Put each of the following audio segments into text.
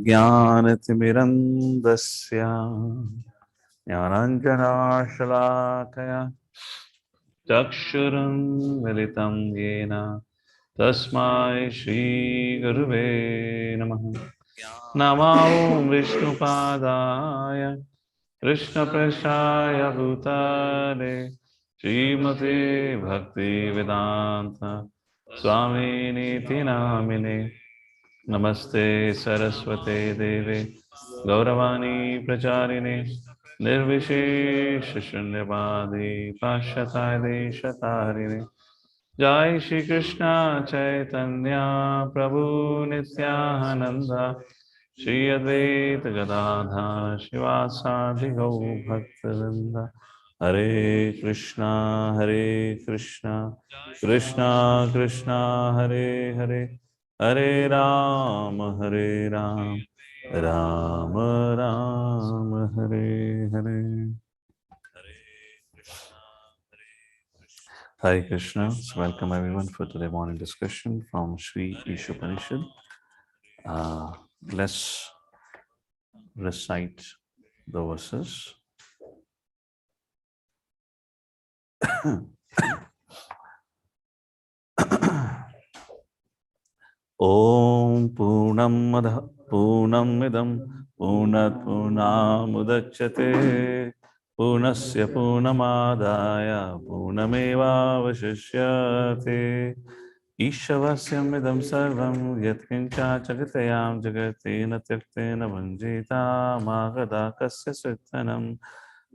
ज्ञानतिमिरन्दस्य ज्ञानाञ्जनाशलाकया चक्षुरुन्मिलितं येन तस्मै श्रीगुरुवे नमः। नमो विष्णुपादाय कृष्णप्रेष्ठाय भूतले श्रीमते भक्तिवेदान्त स्वामिनीति नामिने। नमस्ते सरस्वते देवे गौरवाणी प्रचारिणे निर्विशेष शून्यवादी पाश्चात्य देशतारिणे। जय श्री कृष्ण चैतन्य प्रभु नित्यानंद श्री अद्वैत गदाधर शिवासादि गौ भक्तवृंद। हरे कृष्णा कृष्णा कृष्णा हरे हरे, हरे Ram Ram Ram Hare Hare. Hare Krishna. So welcome everyone for today morning discussion from Sri Isopanisad. Let's recite the verses. Om Purnamada Purnamidam Purnat Purnamudachyate Purnasya Purnamadaya Purnameva Vashishyate Ishavasyamidam Sarvam Yatkincha Jagatayam Jagatina Tyaktena Vanjita Magada Kasya Srittanam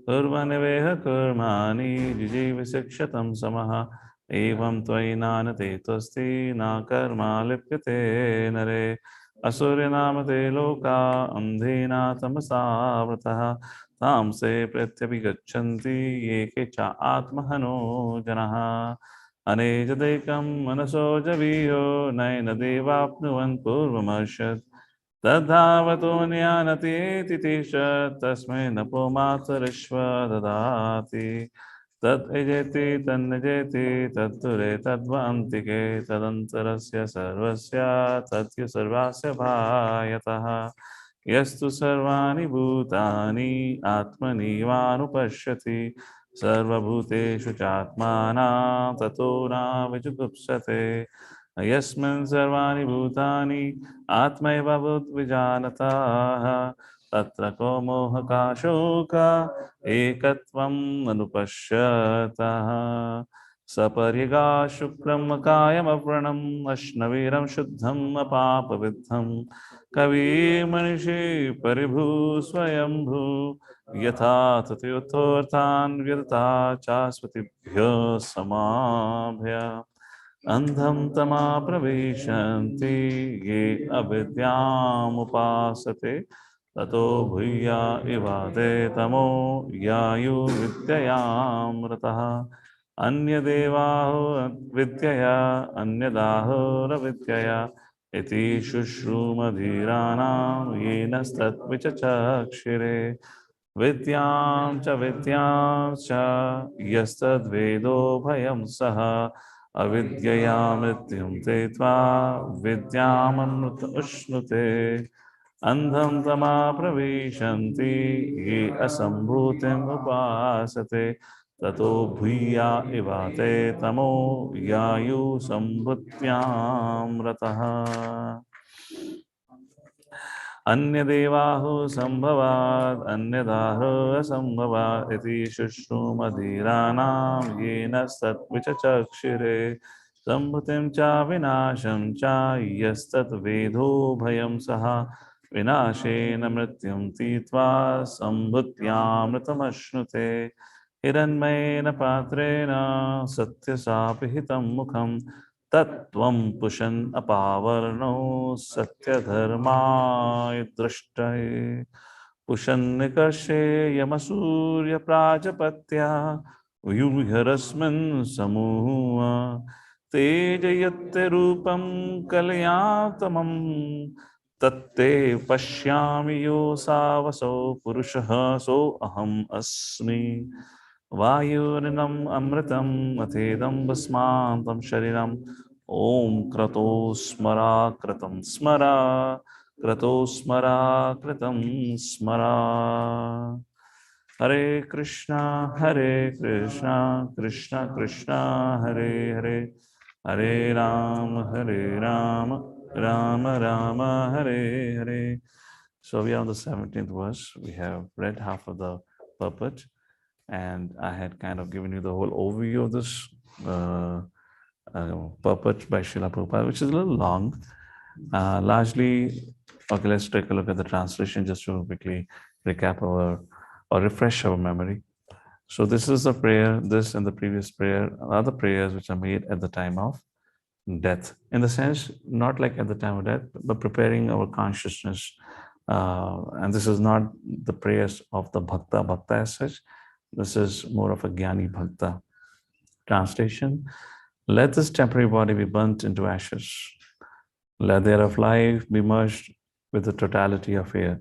Kurvaneveha Kurmani Jijivisakshatam Samaha Evam Tvainanate Tosti Na Karma Lipyate Nare Asuryanamate Loka Andhina Tamasavrataha Tamse Pratyabhigachanti Yeke Cha Atmahano Janaha Anejadekam Manasojaviyo Naina Devapnuvan Purvamarshad Tadhavato Nyanati Titisha Tasme Napo Matarishva Dadati Tat ejeti tannejeti tatture tadvantike tadantarasya sarvasya tatya sarvasya bhayataha yastu sarvani bhutani atmani vanupashyati sarvabhuteshu chatmana tato na vijugupsate yasmin sarvani bhutani atmaiva bhut tatra ko moha shoka ekatvam anupashyatah sapariga shukram kayam avranam ashnaviram shuddham apapavidham kavi manishi paribhu swayambhu yatha tathyothorthan vyadata chasvatibhyo samabhya andham tama pravishanti ye avidyam upasate Tato bhuya ivate tamo yayu vidyayamrataha anya devaho vidyaya anya daho ravidyaya iti shushrumadhiranam yenastat vichachakshire vidyam cha yastad vedo bhayam saha avidyaya mrityum te tva vidyam amrut ushnute Andham tama pravishanti ye asambhutim upasate tato bhuya ivate tamo yayu sambhutyam rataha अन्यदेवाहो संभवाद अन्यदाहो असंभवाद इति शुश्रुमधीराणां येन सत्विचक्षिरे संभुतिं च विनाशं च यस्तद्वेदो भयं सः विनाशेन मृत्युं तीत्वा संभुत्यामृतमश्नुते हिरण्मयेन पात्रेण सत्यसापिहितं मुखं तत्त्वं पुषन् अपावर्णो सत्यधर्माय दृष्टये पुषन्निकर्षे यमसूर्यप्राजपत्या यूयरस्मिन् समूह तेजयत्यरूपं कलयातमं तत्ते पश्यामि योऽसावसौ पुरुषः सोऽहम् अस्मि वायुर्नम् अमृतम् अथेदं भस्मान्तं शरीरम् ॐ क्रतो स्मरा कृतं स्मरा Krato smara kratam smara. Hare Krishna, Krishna Krishna, Hare Hare, Hare Rama, Rama Rama, Hare Hare. So we are on the 17th verse. We have read half of the purport, and I had kind of given you the whole overview of this purport by Srila Prabhupada, which is a little long. Largely, okay, let's take a look at the translation just to quickly recap our or refresh our memory. So this is the prayer, this and the previous prayer are the prayers which are made at the time of death. In the sense, not like at the time of death, but preparing our consciousness. And this is not the prayers of the bhakta as such. This is more of a jnani bhakta. Translation: let this temporary body be burnt into ashes. Let the air of life be merged with the totality of air.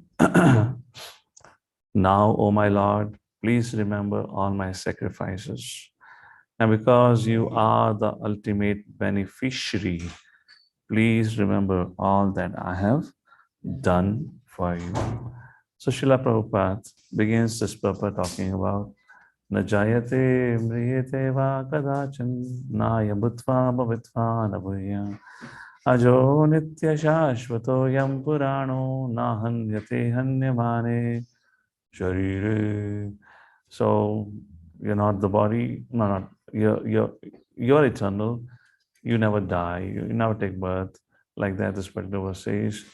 Now, O my Lord, please remember all my sacrifices. And because you are the ultimate beneficiary, please remember all that I have done for you. So Srila Prabhupada begins this purport talking about Najayate mriyate va kadachan naya bhutva bhavitva nabhuya ajo nitya shashvato yam purano nahanyate hanyamane sharire. So you're not the body, no, not you're eternal. You never die. You never take birth. Like that, this particular verse says,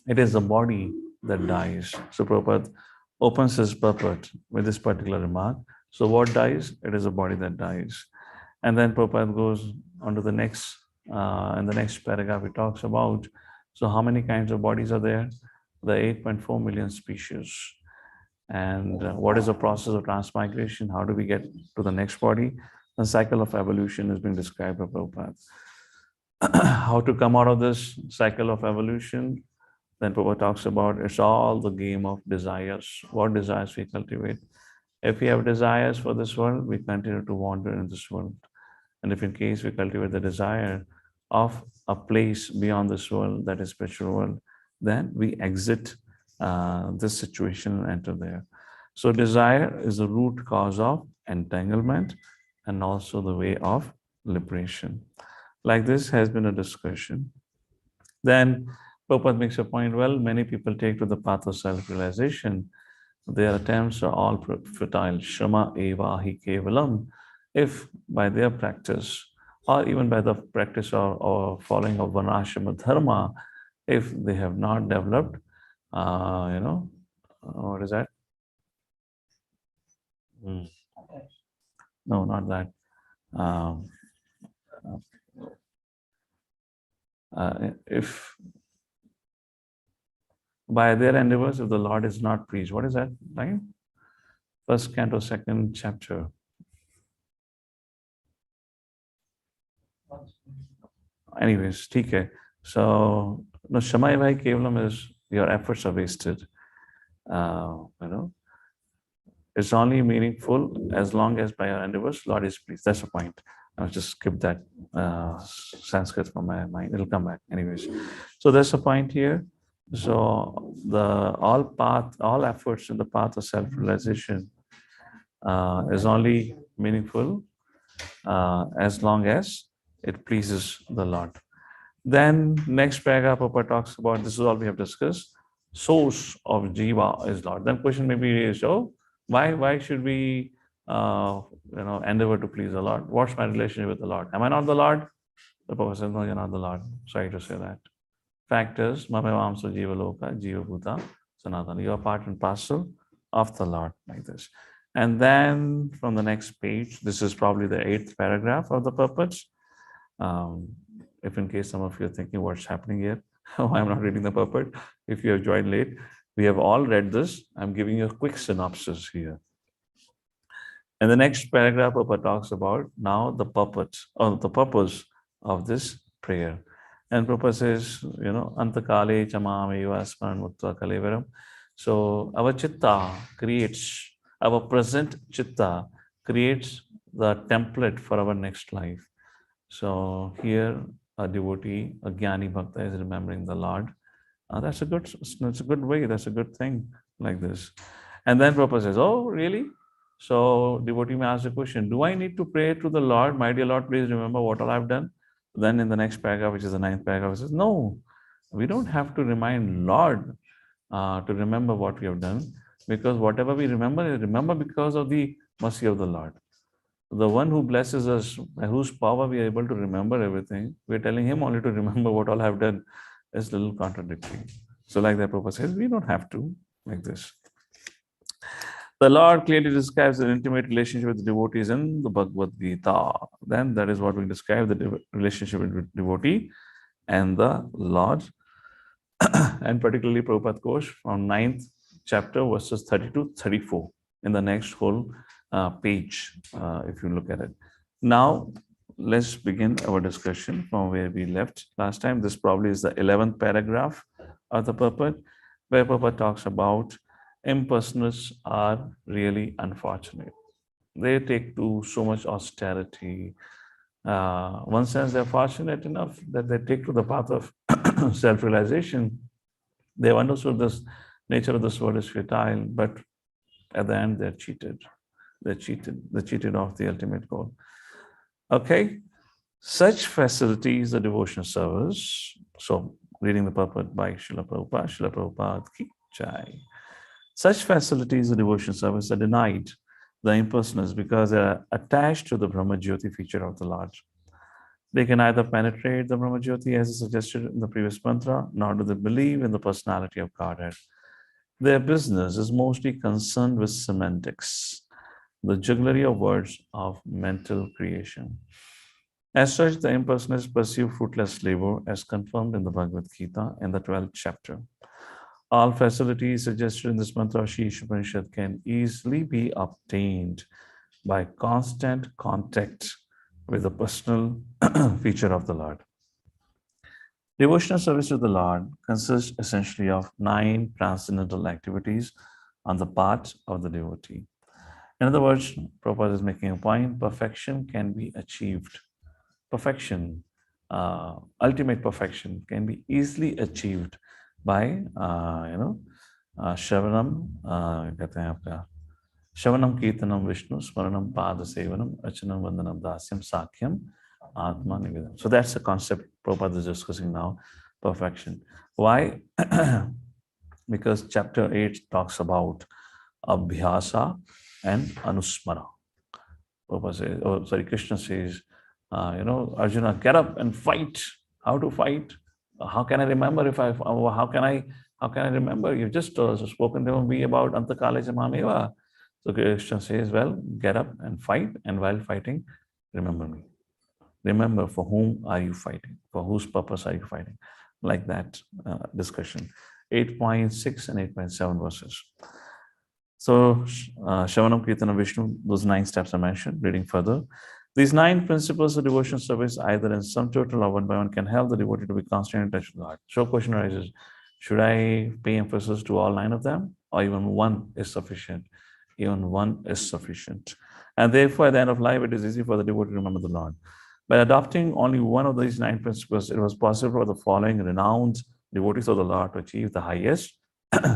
it is the body that dies. So Prabhupada opens his purport with this particular remark. So what dies? It is the body that dies. And then Prabhupada goes on to the next, in the next paragraph, he talks about, so how many kinds of bodies are there? The 8.4 million species. And what is the process of transmigration? How do we get to the next body? The cycle of evolution is being described by Prabhupada. How to come out of this cycle of evolution? Then Prabhupada talks about it's all the game of desires. What desires we cultivate? If we have desires for this world, we continue to wander in this world. And if in case we cultivate the desire of a place beyond this world, that is spiritual world, then we exit this situation and enter there. So desire is the root cause of entanglement and also the way of liberation. Like this has been a discussion. Then Prabhupada makes a point, well, many people take to the path of self-realization. Their attempts are all futile. Shrama eva hi kevalam. If by their practice, or even by the practice or following of Varnashrama dharma, if they have not developed, what is that? No, not that. If by their endeavors, if the Lord is not pleased, what is that time? First canto, second chapter. Anyways, TK. So, no, Shamai Vai Kevalam is your efforts are wasted. It's only meaningful as long as by your endeavors, Lord is pleased. That's the point. I'll just skip that Sanskrit from my mind. It'll come back. Anyways. So that's the point here. So all efforts in the path of self-realization is only meaningful as long as it pleases the Lord. Then next paragraph, Papa talks about, this is all we have discussed, source of Jiva is Lord. Then question may be raised, why should we endeavor to please the Lord? What's my relationship with the Lord? Am I not the Lord? The Papa says, no, you're not the Lord. Sorry to say that. Fact is, Mamevamsa Jiva Loka, Jiva Bhuta, Sanatana. You are part and parcel of the Lord, like this. And then from the next page, this is probably the 8th paragraph of the purpose. If in case some of you are thinking what's happening here, why I'm not reading the purport. If you have joined late, we have all read this. I'm giving you a quick synopsis here. And the next paragraph, Papa talks about now the purpose of this prayer. And Prabhupada says, Antakale chamameva asman mukta kalevaram. So our chitta creates, our present chitta creates the template for our next life. So here a devotee, a Jnani Bhakta is remembering the Lord. That's a good way, that's a good thing like this. And then Prabhupada says, oh, really? So devotee may ask the question, do I need to pray to the Lord? My dear Lord, please remember what all I've done. Then in the next paragraph, which is the ninth paragraph, it says, no, we don't have to remind Lord to remember what we have done, because whatever we remember because of the mercy of the Lord. The one who blesses us, by whose power we are able to remember everything, we're telling him only to remember what all I've done. Is a little contradictory. So, like that Prabhupada says, we don't have to, like this. The Lord clearly describes an intimate relationship with devotees in the Bhagavad Gita. Then that is what we describe the relationship with devotee and the Lord. And particularly Prabhupada Kosh from 9th chapter, verses 30 to 34 in the next whole page, if you look at it. Now, let's begin our discussion from where we left last time. This probably is the 11th paragraph of the purport, where Prabhupada talks about impersonalists are really unfortunate. They take to so much austerity. One sense, they're fortunate enough that they take to the path of self-realization. They've understood this nature of this world is futile, but at the end they're cheated. They're cheated of the ultimate goal. Okay, such facilities the devotional service. So, reading the purport by Srila Prabhupada ki jai. Such facilities the devotional service are denied the impersonalists because they are attached to the Brahma Jyoti feature of the Lord. They can either penetrate the Brahma Jyoti as suggested in the previous mantra, nor do they believe in the personality of Godhead. Their business is mostly concerned with semantics, the jugglery of words of mental creation. As such, the impersonalists pursue fruitless labor as confirmed in the Bhagavad Gita in the 12th chapter. All facilities suggested in this mantra of Sri Isopanisad can easily be obtained by constant contact with the personal feature of the Lord. Devotional service to the Lord consists essentially of 9 transcendental activities on the part of the devotee. In other words, Prabhupada is making a point, perfection can be achieved. Perfection, ultimate perfection can be easily achieved by, Shravanam, Shravanam Kirtanam Vishnu, Smaranam Pada Sevanam, Achanam Vandanam Dasyam Sakyam, Atma Nivedam. So that's the concept Prabhupada is discussing now, perfection. Why? Because chapter 8 talks about Abhyasa and Anusmara. Prabhupada says, Krishna says, Arjuna, get up and fight. How to fight? How can I remember how can I remember? You've just spoken to me about Antakale Jamameva. So Krishna says, well, get up and fight, and while fighting, remember me. Remember for whom are you fighting? For whose purpose are you fighting? Like that discussion. 8.6 and 8.7 verses. So, Shravanam, Kirtanam, Vishnu, those 9 steps are mentioned. Reading further. These 9 principles of devotion service, either in sum total or one by one, can help the devotee to be constantly in touch with God. So, question arises, should I pay emphasis to all 9 of them, or even one is sufficient? Even one is sufficient. And therefore, at the end of life, it is easy for the devotee to remember the Lord. By adopting only one of these 9 principles, it was possible for the following renowned devotees of the Lord to achieve the highest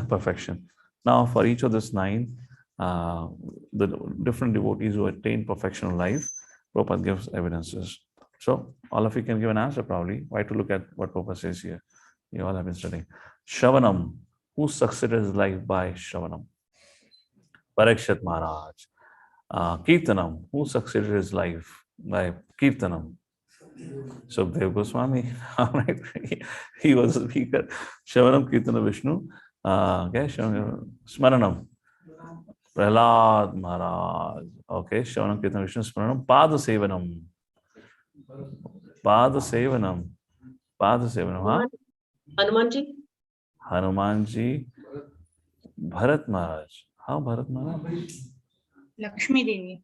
perfection. Now, for each of these 9, the different devotees who attain perfection in life, Prabhupada gives evidences. So, all of you can give an answer probably. Why to look at what Prabhupada says here? You all have been studying. Shravanam, who succeeded his life by Shravanam? Parikshit Maharaj. Kirtanam, who succeeded his life by Kirtanam? Sukdev Goswami. All right. He was a speaker. Shravanam, Kirtanam, Vishnu. Okay, Smaranam. Prahlad Maharaj. Okay, Shravanam, Kirtanam, Vishnu, Smaranam. Pada Sevanam. Pada Sevanam. Pada Sevanam. Huh? Hanumanji. Hanumanji. Bharat Maharaj. How Bharat Maharaj? Lakshmi Devi.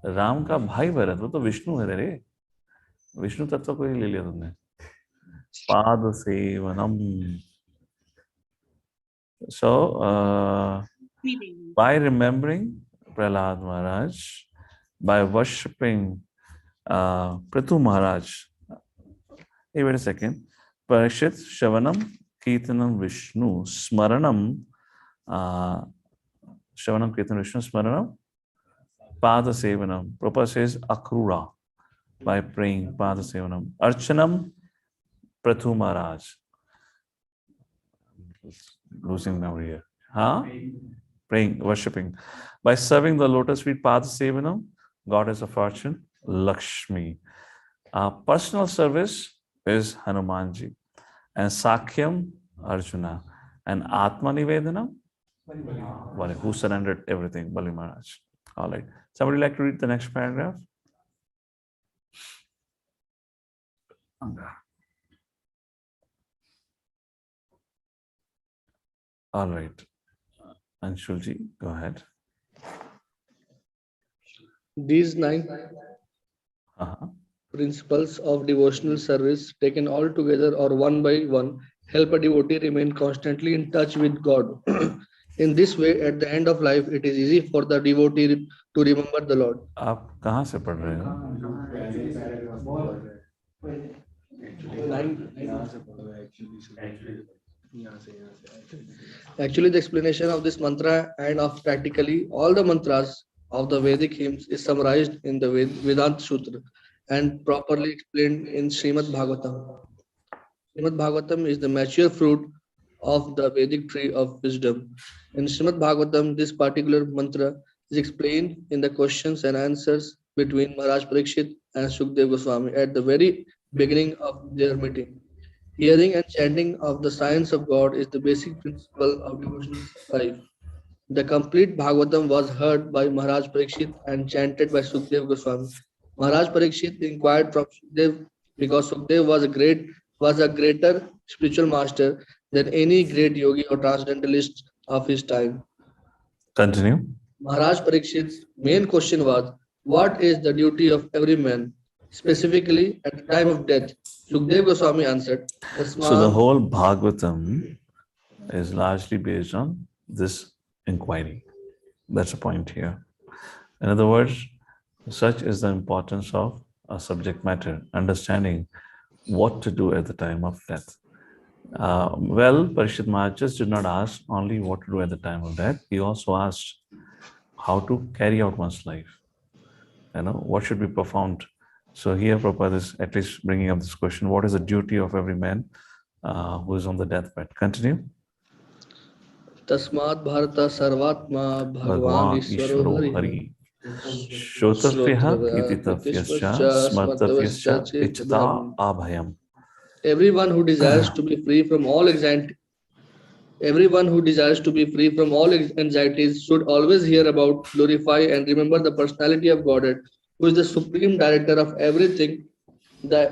Ram का भाई भरत, वो तो विष्णु है रे. विष्णु तत्व को ही ले लिया तुमने. पाद सेवनम. So, by remembering Prahlad Maharaj, by worshipping Prithu Maharaj, Hey, wait a second. Parishit, Shavanam, Kirtanam, Vishnu, Smaranam, uh, Shavanam, Kirtanam, Vishnu, Smaranam, Pada Sevanam. Prabhupada says Akrura by praying Pada Sevanam. Archanam, Prathu Maharaj. Losing memory here. Huh? Praying, worshipping. By serving the lotus feet Pada Sevanam, goddess of fortune, Lakshmi. Personal service is Hanumanji. And Sakhyam, Arjuna. And Atma Nivedanam, Bali, who surrendered everything, Bali Maharaj. All right. Somebody like to read the next paragraph? All right. Anshulji, go ahead. These 9 Uh-huh. principles of devotional service, taken all together or one by one, help a devotee remain constantly in touch with God. In this way, at the end of life, it is easy for the devotee to remember the Lord. आप कहाँ से पढ़ रहे हो? Actually, the explanation of this mantra and of practically all the mantras of the Vedic hymns is summarized in the Vedanta Sutra and properly explained in Srimad Bhagavatam. Srimad Bhagavatam is the mature fruit of the Vedic tree of wisdom. In Srimad Bhagavatam, this particular mantra is explained in the questions and answers between Maharaj Parikshit and Sukdev Goswami at the very beginning of their meeting. Hearing and chanting of the science of God is the basic principle of devotional life. The complete Bhagavatam was heard by Maharaj Parikshit and chanted by Sukdev Goswami. Maharaj Parikshit inquired from Sukdev because Sukdev was a greater spiritual master than any great yogi or transcendentalist of his time. Continue. Maharaj Parikshit's main question was, what is the duty of every man, specifically at the time of death? Sukdev Goswami answered, So the Tasma whole Bhagavatam is largely based on this inquiry. That's the point here. In other words, such is the importance of a subject matter, understanding what to do at the time of death. Well, Parishit Maharaj just did not ask only what to do at the time of death. He also asked how to carry out one's life. What should be performed. So here Prabhupada is at least bringing up this question: what is the duty of every man who is on the deathbed? Continue. Tasmat Bharata Sarvatma Bhagwan Bhagwan Ishwaro Ishvaro Hari Hari Shotafyaha Shrotrava Kititafyascha Kritishvascha Smartafyascha Smartavascha Ichata Chetadam. Abhayam. Everyone who desires to be free from all anxiety, everyone who desires to be free from all anxieties should always hear about, glorify, and remember the personality of Godhead, who is the supreme director of everything, the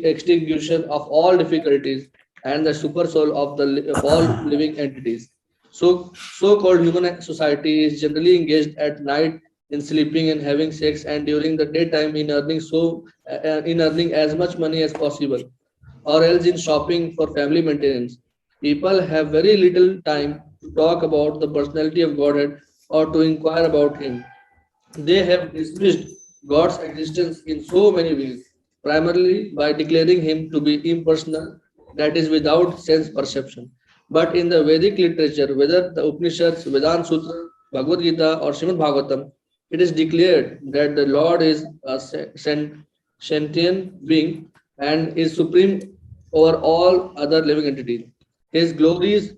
extinguisher of all difficulties, and the super soul of of all living entities. So-called human society is generally engaged at night in sleeping and having sex, and during the daytime in earning as much money as possible, or else in shopping for family maintenance. People have very little time to talk about the personality of Godhead or to inquire about Him. They have dismissed God's existence in so many ways, primarily by declaring Him to be impersonal, that is, without sense perception. But in the Vedic literature, whether the Upanishads, Vedanta Sutra, Bhagavad Gita, or Srimad Bhagavatam, it is declared that the Lord is a sentient being and is supreme over all other living entities. His glories,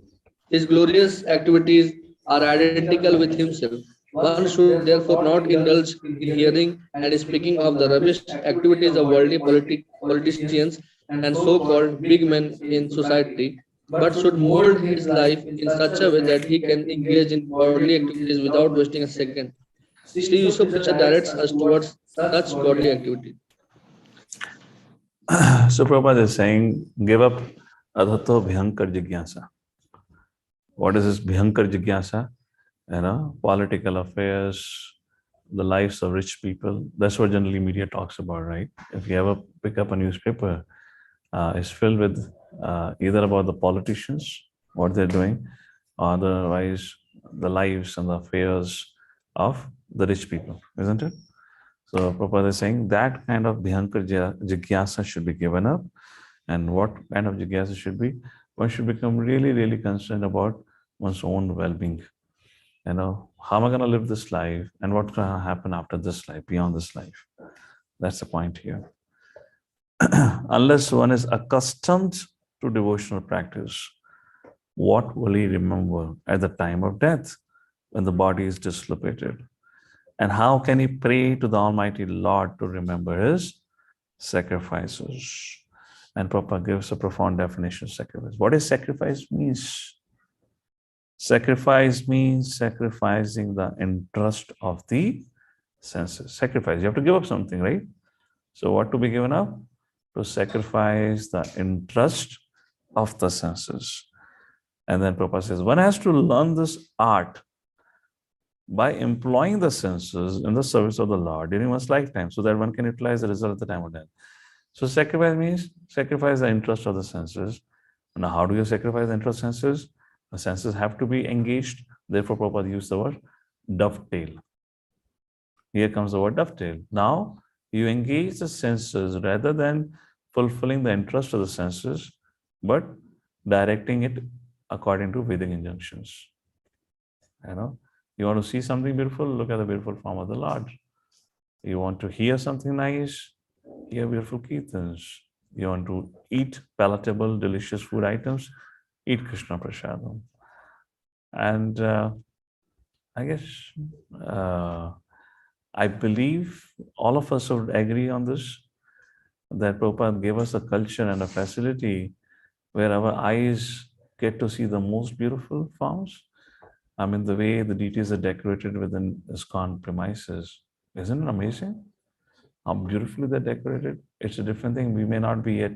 his glorious activities are identical with himself. One should therefore not indulge in hearing and speaking of the rubbish activities of worldly politicians and so-called big men in society, but should mold his life in such a way that he can engage in godly activities without wasting a second. Sri Isopanisad directs us towards such godly activity. So Prabhupada is saying, give up adhato bhyankar jigyasa. What is this bhyankar jigyasa? Political affairs, the lives of rich people. That's what generally media talks about, right? If you ever pick up a newspaper, it's filled with either about the politicians, what they're doing, or otherwise the lives and the affairs of the rich people, isn't it? So Prabhupada is saying that kind of bhyankar jigyasa should be given up. And what kind of jigyasa should be? One should become really, really concerned about one's own well-being. How am I going to live this life, and what's going to happen after this life, beyond this life? That's the point here. Unless one is accustomed to devotional practice, what will he remember at the time of death when the body is dislocated? And how can he pray to the Almighty Lord to remember his sacrifices? And Prabhupada gives a profound definition of sacrifice. What is sacrifice means? Sacrifice means sacrificing the interest of the senses. Sacrifice, you have to give up something, right? So what to be given up? To sacrifice the interest of the senses. And then Prabhupada says, one has to learn this art by employing the senses in the service of the Lord during one's lifetime, so that one can utilize the result at the time of death. So sacrifice means sacrifice the interest of the senses. Now, how do you sacrifice the interest of senses? The senses have to be engaged. Therefore, Prabhupada used the word dovetail. Here comes the word dovetail. Now, you engage the senses rather than fulfilling the interest of the senses, but directing it according to Vedic injunctions. You want to see something beautiful, look at the beautiful form of the Lord. You want to hear something nice, hear beautiful kirtans. You want to eat palatable, delicious food items, eat Krishna Prasadam. And I guess, I believe all of us would agree on this, that Prabhupada gave us a culture and a facility where our eyes get to see the most beautiful forms. I mean, the way the deities are decorated within ISKCON premises. Isn't it amazing how beautifully they're decorated? It's a different thing. We may not be yet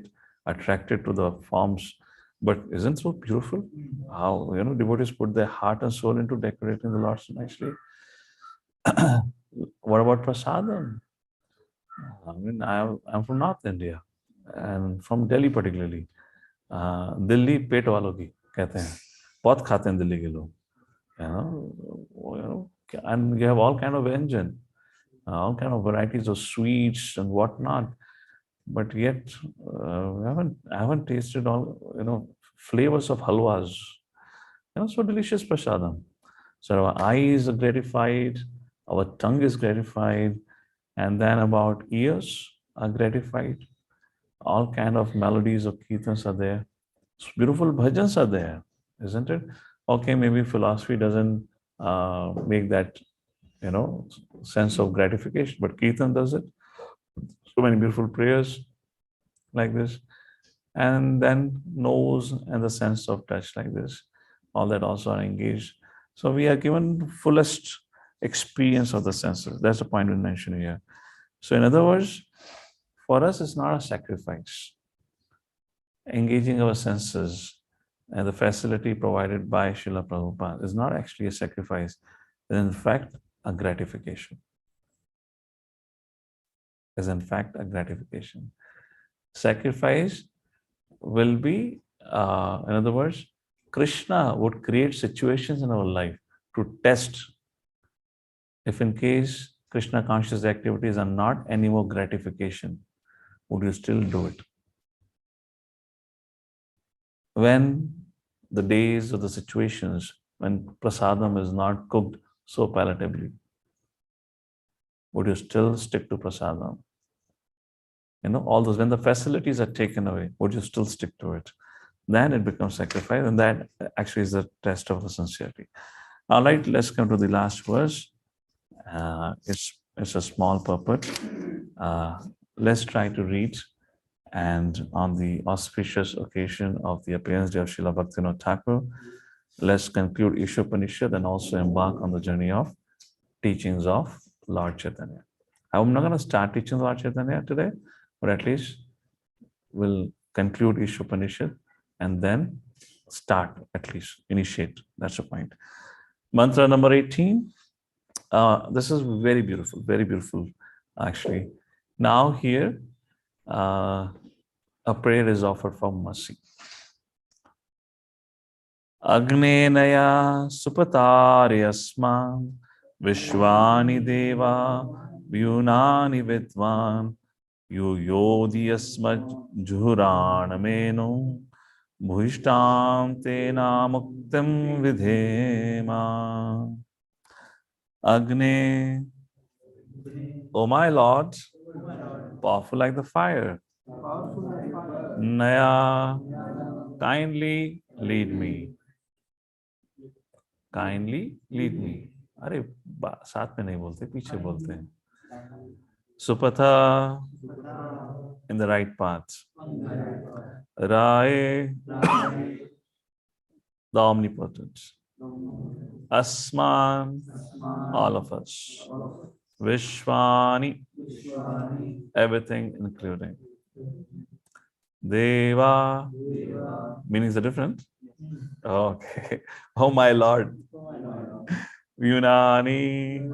attracted to the forms, but isn't it so beautiful how devotees put their heart and soul into decorating the Lord so nicely? What about prasadam? I mean, I'm from North India and from Delhi particularly. Delhi पेट वालों की कहते हैं, बहुत खाते हैं दिल्ली के लोग. And you have all kind of vyanjan, all kind of varieties of sweets and whatnot, but yet I haven't tasted all flavors of halwas. So delicious prasadam. So our eyes are gratified, our tongue is gratified, and then about ears are gratified. All kind of melodies of kirtans are there. Beautiful bhajans are there, isn't it? Okay, maybe philosophy doesn't make that sense of gratification, but kirtan does it. So many beautiful prayers like this, and then nose and the sense of touch like this, all that also are engaged. So we are given fullest experience of the senses. That's the point we mentioned here. So in other words, for us, it's not a sacrifice. Engaging our senses and the facility provided by Srila Prabhupada is not actually a sacrifice. It is in fact a gratification. Is in fact a gratification. Sacrifice will be, in other words, Krishna would create situations in our life to test if in case Krishna conscious activities are not any more gratification, would you still do it? When the days or the situations when prasadam is not cooked so palatably, would you still stick to prasadam? All those, when the facilities are taken away, would you still stick to it? Then it becomes sacrifice, and that actually is the test of the sincerity. All right, let's come to the last verse. It's a small purport. Let's try to read. And on the auspicious occasion of the appearance day of Srila Bhaktivinoda Thakur, let's conclude Isopanishad and also embark on the journey of teachings of Lord Chaitanya. I'm not going to start teaching Lord Chaitanya today, but at least we'll conclude Isopanishad and then start, at least initiate. That's the point. Mantra number 18. This is very beautiful, actually. Now here, a prayer is offered for mercy. Agnenaya supataryasma vishwani deva vyunani vidvan Yo yodhyasmaj juhuranameno bhuishtam tena muktim vidhema. Agne, O my Lord, powerful like the fire. Naya, kindly lead me. Kindly lead me. अरे साथ में नहीं बोलते, पीछे बोलते हैं. Supatha, in the right path. Rae, the omnipotent. Asman, all of us. Vishwani, everything including. Deva, meanings are different. Okay. Oh my Lord. Yunani,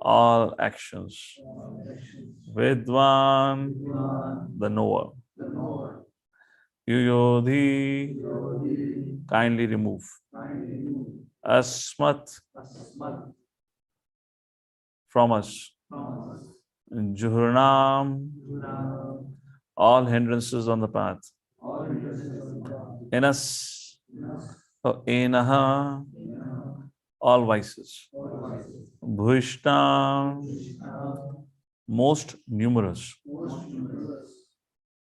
all actions. Vidwan, the knower. Yuyodhi, kindly remove. Asmat, from us. Juhurnam, all hindrances on the path. In us, enaha, all vices. Bhuishtam, most numerous.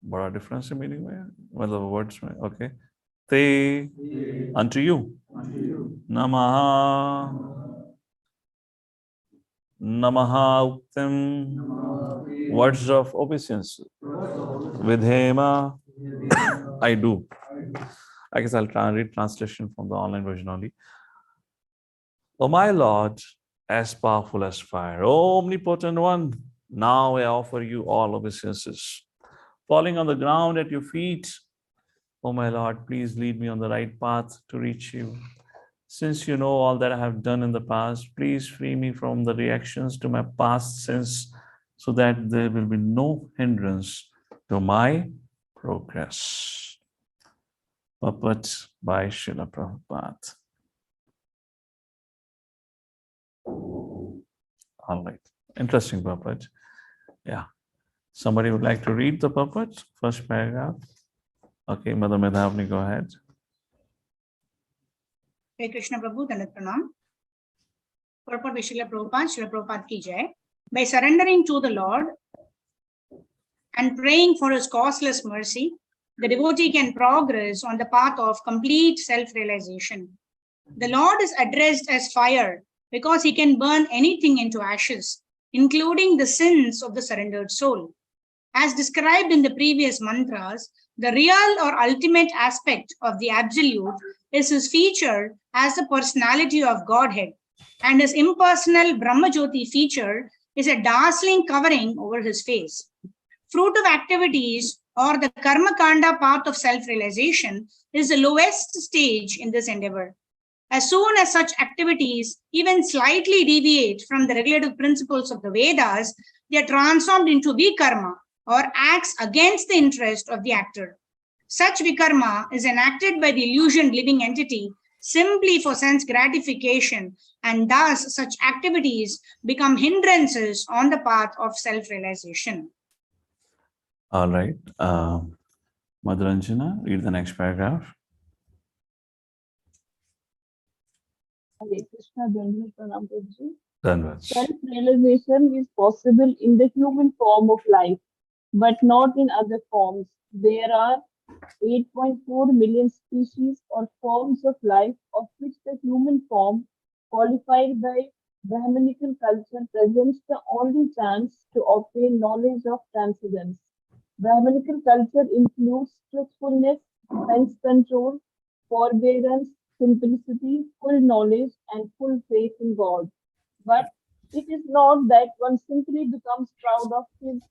बड़ा difference है meaning में, मतलब words में. Okay. Te, unto you. Namaha, Namaha Uktim, words of obeisance. Vidhema, I do. I guess I'll try and read translation from the online version only. O my Lord, as powerful as fire, O omnipotent one, now I offer you all obeisances. Falling on the ground at your feet, O my Lord, please lead me on the right path to reach you. Since you know all that I have done in the past, please free me from the reactions to my past sins so that there will be no hindrance to my progress. Puppet by Srila Prabhupada. All right. Interesting puppet. Yeah. Somebody would like to read the puppet? First paragraph. Okay, Mother Medhavni, go ahead. Hare Krishna Prabhu, Dandat Pranam. Purport by Srila Prabhupada ki jai. By surrendering to the Lord and praying for his causeless mercy, the devotee can progress on the path of complete self-realization. The Lord is addressed as fire because he can burn anything into ashes, including the sins of the surrendered soul. As described in the previous mantras, the real or ultimate aspect of the Absolute is his feature as the personality of Godhead, and his impersonal Brahmajyoti feature is a dazzling covering over his face. Fruit of activities or the karma kanda path of self-realization is the lowest stage in this endeavor. As soon as such activities even slightly deviate from the regulative principles of the Vedas, they are transformed into vikarma or acts against the interest of the actor. Such vikarma is enacted by the illusioned living entity simply for sense gratification, and thus such activities become hindrances on the path of self-realization. All right. Madhuranjana, read the next paragraph. Hare Krishna, Dandavat Pranam Prabhuji. Dhanavad. Self-realization is possible in the human form of life, but not in other forms. There are 8.4 million species or forms of life, of which the human form, qualified by Brahmanical culture, presents the only chance to obtain knowledge of transcendence. Brahmanical culture includes truthfulness, sense control, forbearance, simplicity, full knowledge, and full faith in God. But it is not that one simply becomes proud of his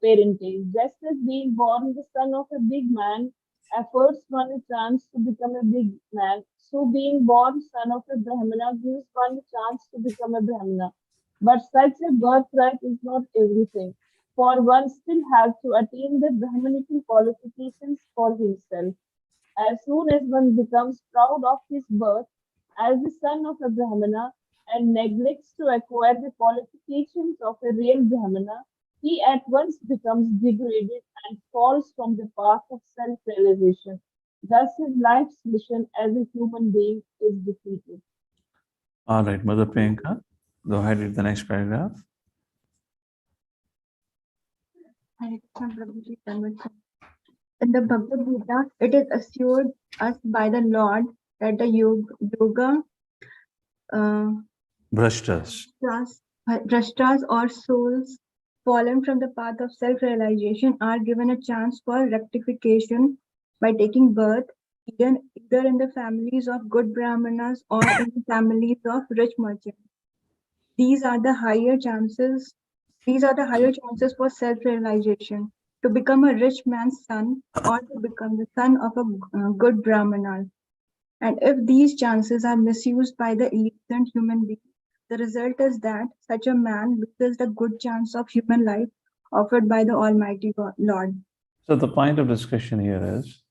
parentage. Just as being born the son of a big man affords one a chance to become a big man, so being born son of a Brahmana gives one a chance to become a Brahmana. But such a birthright is not everything, for one still has to attain the Brahmanical qualifications for himself. As soon as one becomes proud of his birth as the son of a Brahmana and neglects to acquire the qualifications of a real Brahmana, he at once becomes degraded and falls from the path of self realization. Thus, his life's mission as a human being is defeated. All right, Mother Priyanka, go ahead with the next paragraph. Hare Krishna, Prabhuji, Tanvir. In the Bhagavad Gita, it is assured us by the Lord that the yoga uh, Brashtas. drashtas or souls fallen from the path of self-realization are given a chance for rectification by taking birth either in the families of good brahmanas or in the families of rich merchants. These are the higher chances. These are the higher chances for self-realization, to become a rich man's son or to become the son of a good brahmana. And if these chances are misused by the innocent human being, the result is that such a man loses the good chance of human life offered by the Almighty Lord. So the point of discussion here is,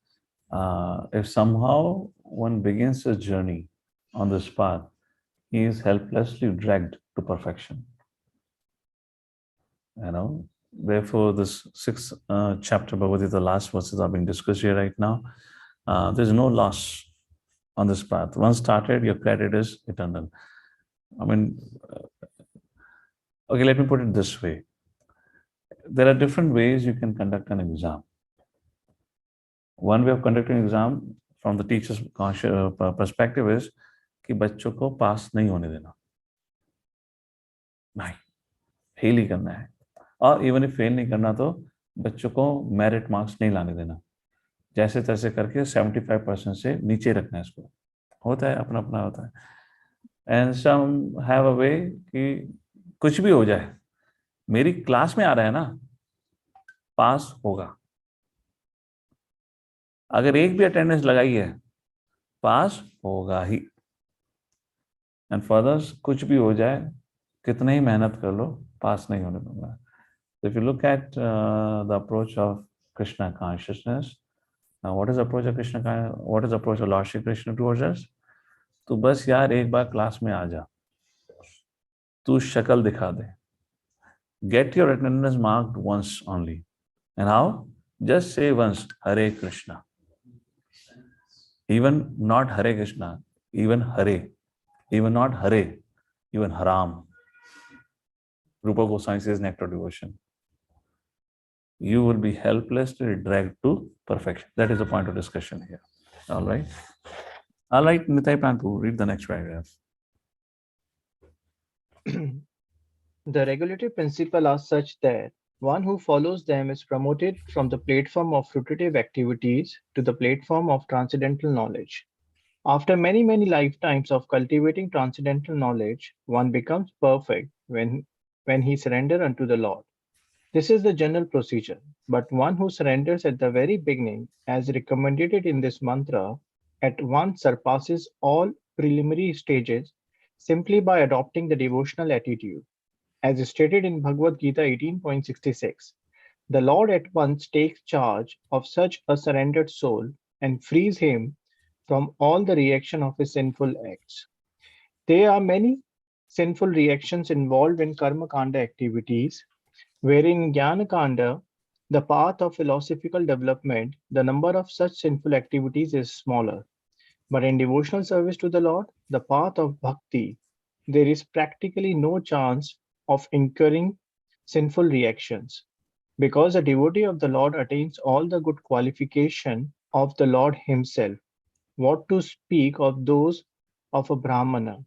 if somehow one begins a journey on this path, he is helplessly dragged to perfection. Therefore, this sixth chapter Bhagavad Gita, the last verses are being discussed here right now. There's no loss on this path. Once started, your credit is eternal. Okay, let me put it this way. There are different ways you can conduct an exam. One way of conducting an exam from the teacher's perspective is कि बच्चों को पास नहीं होने देना, नहीं, fail ही करना है, और इवन इफ फेल नहीं करना तो बच्चों को मेरिट मार्क्स नहीं लाने देना, जैसे तैसे करके 75% से नीचे रखना है इसको. होता है, अपना अपना होता है. एंड सम हैव अ वे कि कुछ भी हो जाए, मेरी क्लास में आ रहा है ना, पास होगा. अगर एक भी अटेंडेंस लगाई है, पास होगा ही. एंड फर्दर कुछ भी हो जाए, कितना ही मेहनत कर लो, पास नहीं होने दूंगा. If you look at the approach of Krishna consciousness, what is approach of Krishna, what is approach of Lord Shri Krishna towards अस? तो बस यार एक बार क्लास में आ जा, तू शक्ल दिखा दे. Get your attendance marked once only. And how? Just say once, Hare Krishna. Even not Hare Krishna, even Hare. Even not Hare, even Haram. Rupa Goswami says Nectar Devotion. You will be helplessly dragged to perfection. That is the point of discussion here. All right. All right, Nitai Pantu, read the next paragraph. The regulatory principles are such that one who follows them is promoted from the platform of fruitive activities to the platform of transcendental knowledge. After many, many lifetimes of cultivating transcendental knowledge, one becomes perfect when he surrenders unto the Lord. This is the general procedure, but one who surrenders at the very beginning, as recommended in this mantra, at once surpasses all preliminary stages simply by adopting the devotional attitude. As stated in Bhagavad Gita 18.66, the Lord at once takes charge of such a surrendered soul and frees him from all the reaction of his sinful acts. There are many sinful reactions involved in karma kanda activities, wherein in jnana kanda, the path of philosophical development, the number of such sinful activities is smaller. But in devotional service to the Lord, the path of bhakti, there is practically no chance of incurring sinful reactions, because the devotee of the Lord attains all the good qualification of the Lord himself. What to speak of those of a Brahmana?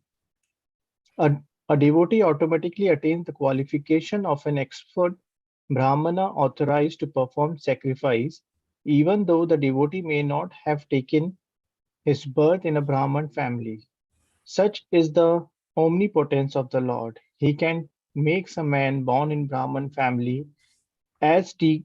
A devotee automatically attains the qualification of an expert Brahmana authorized to perform sacrifice, even though the devotee may not have taken his birth in a Brahman family. Such is the omnipotence of the Lord. He can make a man born in Brahman family as degraded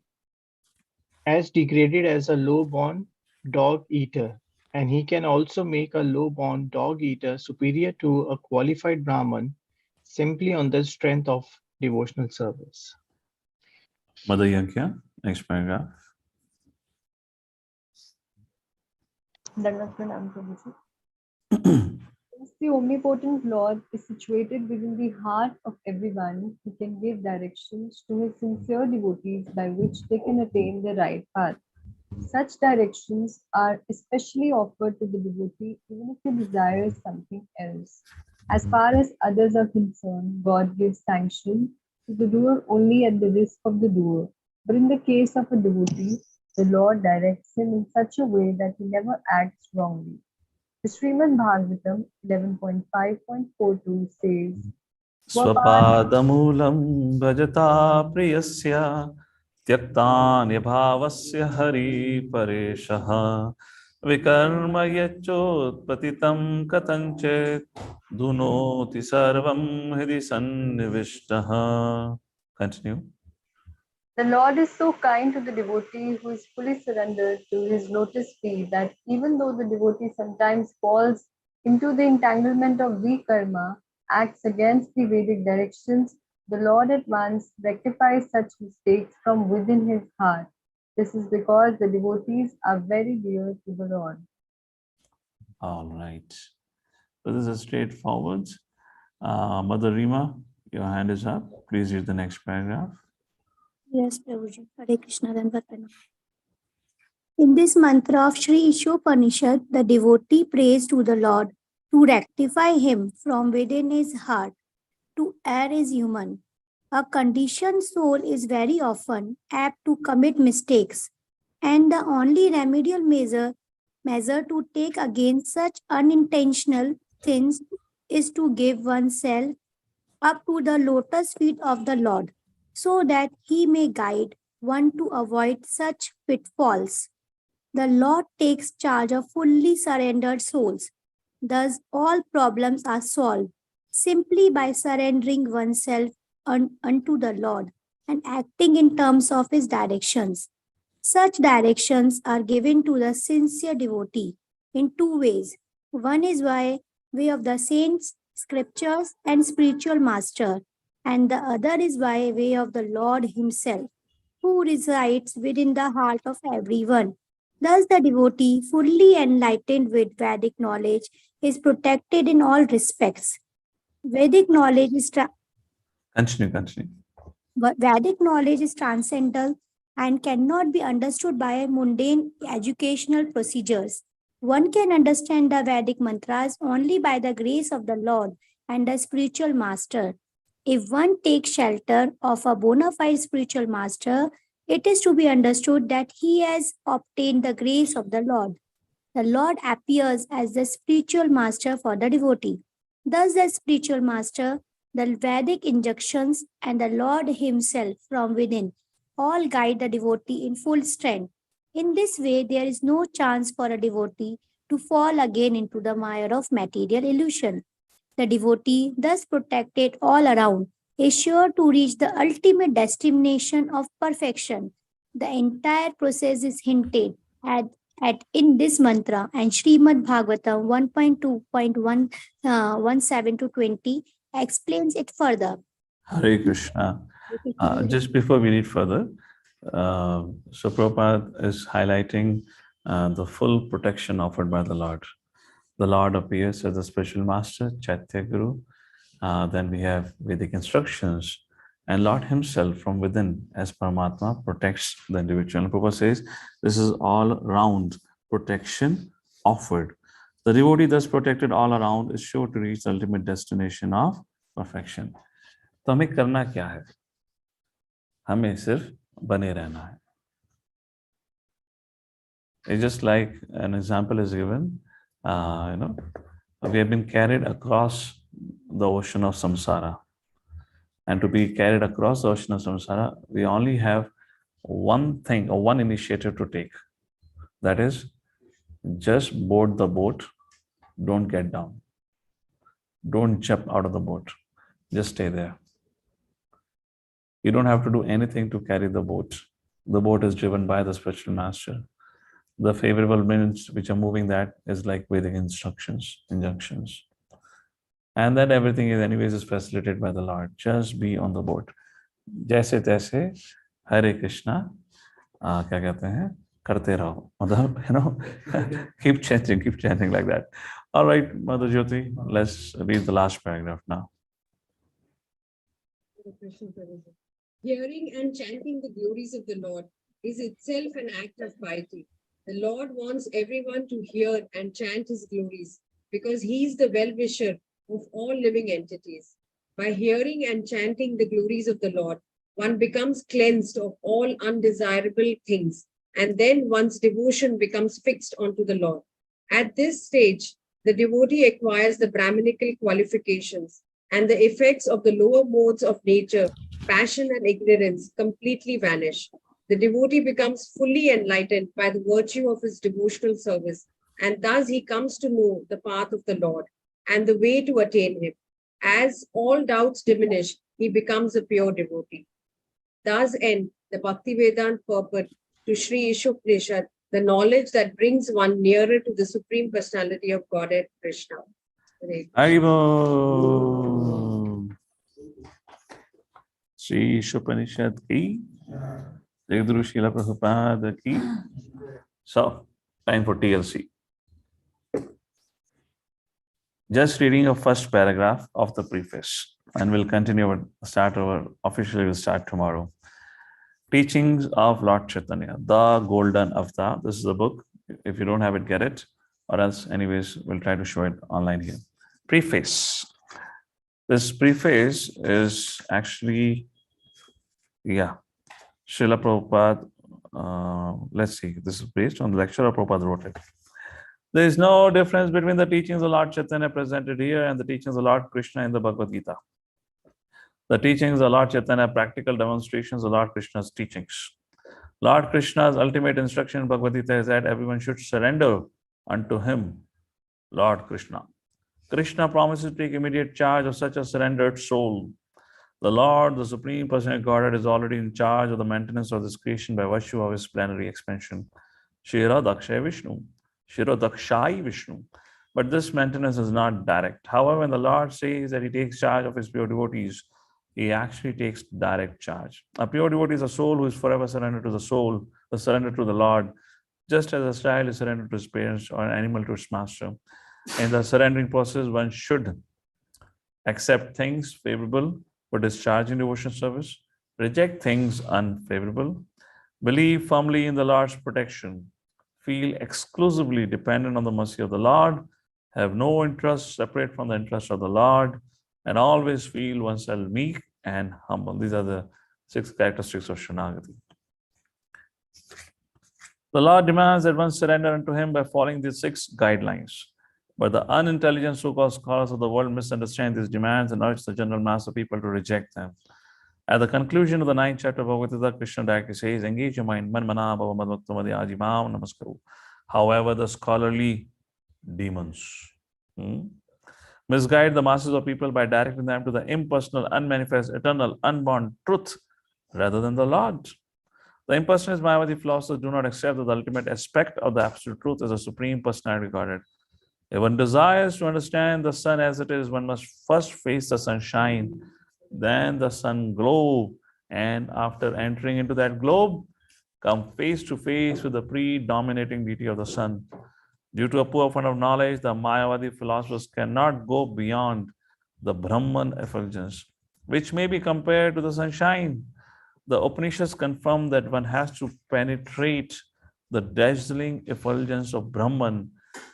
as a low-born dog-eater, and he can also make a low-born dog-eater superior to a qualified Brahman simply on the strength of devotional service. Mother Yankya, next paragraph. Since the omnipotent Lord is situated within the heart of everyone, he can give directions to his sincere devotees by which they can attain the right path. Such directions are especially offered to the devotee even if he desires something else. As far as others are concerned, God gives sanction to the doer only at the risk of the doer. But in the case of a devotee, the Lord directs him in such a way that he never acts wrongly. The Srimad Bhagavatam 11.5.42 says, Swapad स्वपादमूलं भजता प्रियस्य त्यक्तान्यभावस्य हरिपरेशः विकर्म यच्चोत्पतितं कथञ्चित् धुनोति सर्वं हृदि सन्निविष्टः. Continue. The Lord is so kind to the devotee who is fully surrendered to his lotus feet that even though the devotee sometimes falls into the entanglement of weak karma, acts against the Vedic directions, the Lord at once rectifies such mistakes from within his heart. This is because the devotees are very dear to the Lord. All right. So this is straightforward. Mother Rima, your hand is up. Please read the next paragraph. Yes, Prabhuji. Hare Krishna Dandavat. In this mantra of Sri Isopanisad, the devotee prays to the Lord to rectify him from within his heart. To err is human. A conditioned soul is very often apt to commit mistakes, and the only remedial measure to take against such unintentional sins is to give oneself up to the lotus feet of the Lord, so that he may guide one to avoid such pitfalls. The Lord takes charge of fully surrendered souls. Thus, all problems are solved simply by surrendering oneself unto the Lord and acting in terms of his directions. Such directions are given to the sincere devotee in two ways. One is by way of the saints, scriptures, and spiritual master, and the other is by way of the Lord himself, who resides within the heart of everyone. Thus, the devotee, fully enlightened with Vedic knowledge, is protected in all respects. Vedic knowledge is Continue. Vedic knowledge is transcendental and cannot be understood by mundane educational procedures. One can understand the Vedic mantras only by the grace of the Lord and the spiritual master. If one takes shelter of a bona fide spiritual master, it is to be understood that he has obtained the grace of the Lord. The Lord appears as the spiritual master for the devotee. Thus, the spiritual master, the Vedic injunctions, and the Lord himself from within all guide the devotee in full strength. In this way, there is no chance for a devotee to fall again into the mire of material illusion. The devotee, thus protected all around, is sure to reach the ultimate destination of perfection. The entire process is hinted at in this mantra, and Srimad Bhagavatam 1.2.17 to 20 explains it further. Hare Krishna. Just before we read further, so Prabhupada is highlighting the full protection offered by the Lord. The Lord appears as the special master, Chaitya Guru. Then we have Vedic instructions, and Lord himself from within as Paramatma protects the individual. And Prabhupada says this is all round protection offered. The devotee thus protected all around is sure to reach the ultimate destination of perfection. तो हमें करना क्या है? हमें सिर्फ बने रहना है. It's just like an example is given. We have been carried across the ocean of samsara, and to be carried across the ocean of samsara, we only have one thing or one initiative to take. That is, just board the boat. Don't get down. Don't jump out of the boat. Just stay there. You don't have to do anything to carry the boat. The boat is driven by the spiritual master. The favorable winds which are moving that is like Vedic injunctions. And that everything is anyways is facilitated by the Lord. Just be on the boat. जैसे तैसे हरे कृष्णा क्या कहते हैं Karte raho. Keep chanting like that. All right, Mother Jyoti, let's read the last paragraph now. Hearing and chanting the glories of the Lord is itself an act of piety. The Lord wants everyone to hear and chant his glories because he is the well-wisher of all living entities. By hearing and chanting the glories of the Lord, one becomes cleansed of all undesirable things, and then one's devotion becomes fixed onto the Lord. At this stage, the devotee acquires the Brahminical qualifications, and the effects of the lower modes of nature, passion and ignorance, completely vanish. The devotee becomes fully enlightened by the virtue of his devotional service, and thus he comes to know the path of the Lord and the way to attain him. As all doubts diminish, he becomes a pure devotee. Thus end the Bhaktivedanta purport to Sri Isopanisad, the knowledge that brings one nearer to the Supreme Personality of Godhead, Krishna. Haribo. Sri Isopanishad ki. Jagduru Srila Prabhupada ki. So, time for TLC. Just reading a first paragraph of the preface, and we'll continue officially we'll start tomorrow. Teachings of Lord Chaitanya, the Golden Avatar. This is the book. If you don't have it, get it. Or else, anyways, we'll try to show it online here. Preface. This preface is actually, Srila Prabhupada. Let's see. This is based on the lecture of Prabhupada wrote it. There is no difference between the teachings of Lord Chaitanya presented here and the teachings of Lord Krishna in the Bhagavad Gita. The teachings of Lord Chaitanya are practical demonstrations of Lord Krishna's teachings. Lord Krishna's ultimate instruction in Bhagavad Gita is that everyone should surrender unto him, Lord Krishna. Krishna promises to take immediate charge of such a surrendered soul. The Lord, the Supreme Personality of Godhead, is already in charge of the maintenance of this creation by virtue of his plenary expansion. Shira Dakshai Vishnu. Shira Dakshai Vishnu. But this maintenance is not direct. However, when the Lord says that he takes charge of his pure devotees, he actually takes direct charge. A pure devotee is a soul who is forever surrendered to the soul, surrendered to the Lord, just as a child is surrendered to his parents or an animal to its master. In the surrendering process, one should accept things favorable for discharging devotion service, reject things unfavorable, believe firmly in the Lord's protection, feel exclusively dependent on the mercy of the Lord, have no interest separate from the interest of the Lord, and always feel oneself meek and humble. These are the 6 characteristics of Shranagati. The Lord demands that one surrender unto him by following these 6 guidelines. But the unintelligent so-called scholars of the world misunderstand these demands and urge the general mass of people to reject them. At the conclusion of the 9th chapter of Bhagavad Gita, Krishna directly says, engage your mind, man mana bhava madhvaktamadi ajimam namaskaru. However, the scholarly demons misguide the masses of people by directing them to the impersonal, unmanifest, eternal, unborn truth rather than the Lord. The impersonalist Mayavadi philosophers do not accept that the ultimate aspect of the absolute truth is a supreme personality of Godhead. If one desires to understand the sun as it is, one must first face the sunshine, then the sun globe, and after entering into that globe, come face to face with the predominating deity of the sun. Due to a poor fund of knowledge, the Mayavadi philosophers cannot go beyond the Brahman effulgence, which may be compared to the sunshine. The Upanishads confirm that one has to penetrate the dazzling effulgence of Brahman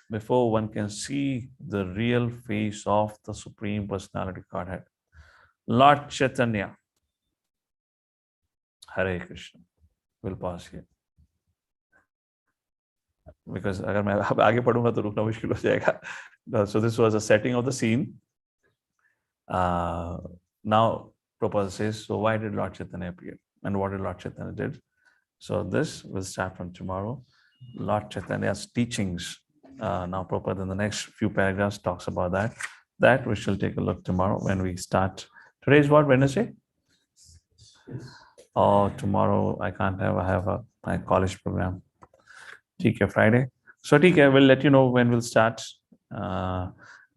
before one can see the real face of the Supreme Personality Godhead. Lord Chaitanya. Hare Krishna. We'll pause here. Because अगर मैं अब आगे पढ़ूंगा तो रुकना मुश्किल हो जाएगा. So this was a setting of the scene. Now Prabhupada says, so why did Lord Chaitanya appear? And what did Lord Chaitanya did? So this will start from tomorrow. Lord Chaitanya's teachings. Now Prabhupada in the next few paragraphs talks about that. That we shall take a look tomorrow when we start. Today is what, Wednesday? Oh, tomorrow I can't have, I have my college program. TK Friday. So TK, we'll let you know when we'll start.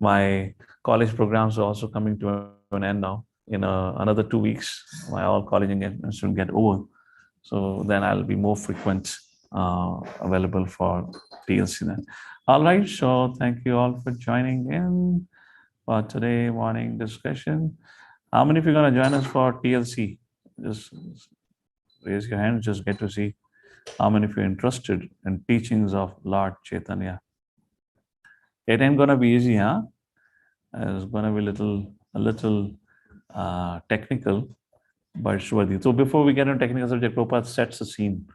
My college programs are also coming to an end now. In another 2 weeks, my all college engagements will get over. So then I'll be more frequent available for TLC then. All right, so thank you all for joining in for today morning discussion. How many of you are going to join us for TLC? Just raise your hand, just get to see how many of you are interested in teachings of Lord Chaitanya. It ain't gonna be easy, huh? It's gonna be a little technical, but it's worthy. So before we get into technical subject, Prabhupada sets the scene.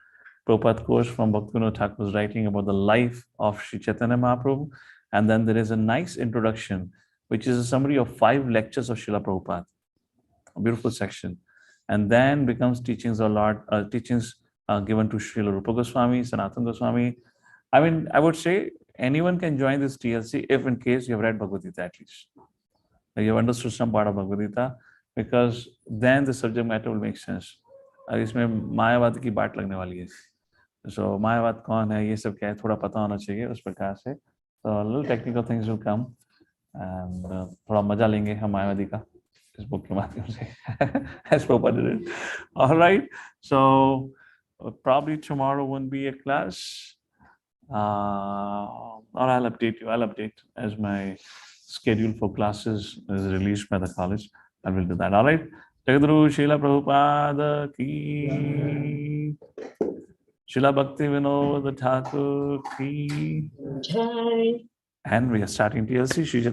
Prabhupada quotes from Bhaktivinoda Thakur's writing about the life of Sri Chaitanya Mahaprabhu, and then there is a nice introduction, which is a summary of 5 lectures of Srila Prabhupada. A beautiful section, and then becomes teachings of Lord, teachings given to Srila Rupa Goswami, Sanatana Goswami. I mean, I would say anyone can join this TLC if in case you have read Bhagavad Gita at least. You have understood some part of Bhagavad Gita, because then the subject matter will make sense. इसमें मायावाद की बात लगने वाली है. So मायावाद कौन है, ये सब क्या है, थोड़ा पता होना चाहिए उस प्रकार से. So a little technical things will come, and थोड़ा मजा लेंगे हम मायावादी का इस बुक के माध्यम से, as Prabhupada did it. All right, so probably tomorrow won't be a class, or I'll update as my schedule for classes is released by the college. I will do that. All right. Jagadguru Srila Prabhupada ki, Srila Bhakti Vinod Thakur ki, and we are starting TLC. Shri Chaitanya